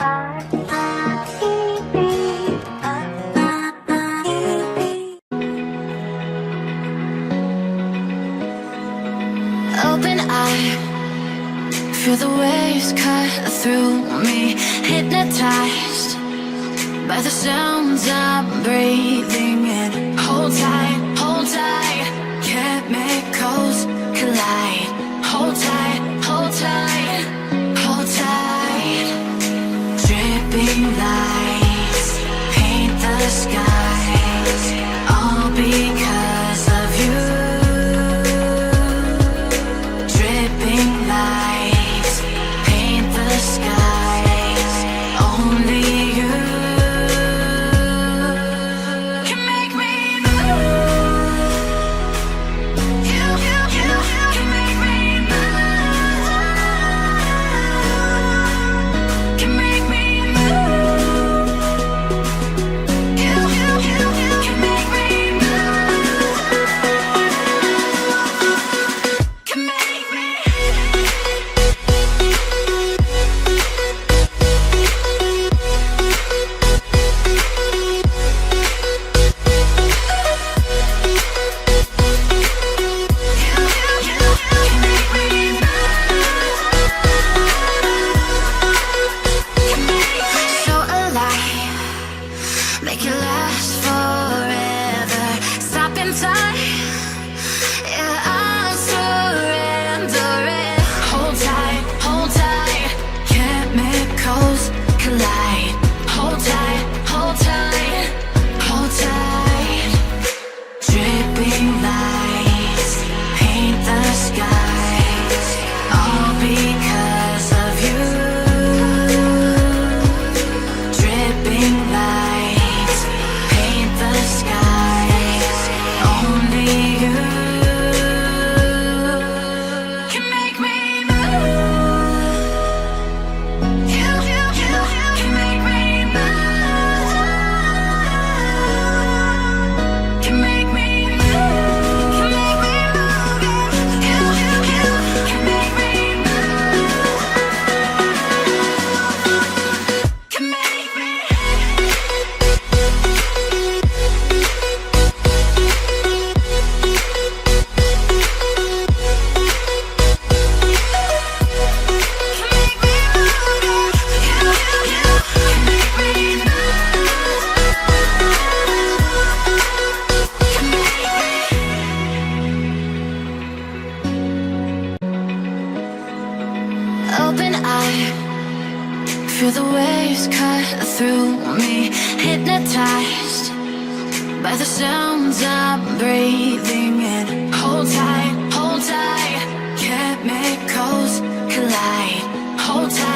Open eye, feel the waves cut through me, hypnotized by the sounds I'm breathing in. Hold tight, chemicals collide. Hold tight, hold tight, hold tight. Dripping lights paint the skies, all because of you. Dripping lights paint the skies, only you can make me move. You can make me move. Can make me move. You can make me move. Can make me. So alive, make it last forever. Stop in time, yeah, I'll surrender it. Hold tight, chemicals collide. Hold tight, hold tight, hold tight. Dripping lights paint the skies, all because of you. Dripping lights paint the skies, only you can make me move. You can make me move. Can make me move. Can make me move. You can make me move. Can make me. Open eye, feel the waves cut through me, hypnotized by the sounds I'm breathing in. Hold tight, chemicals collide. Hold tight.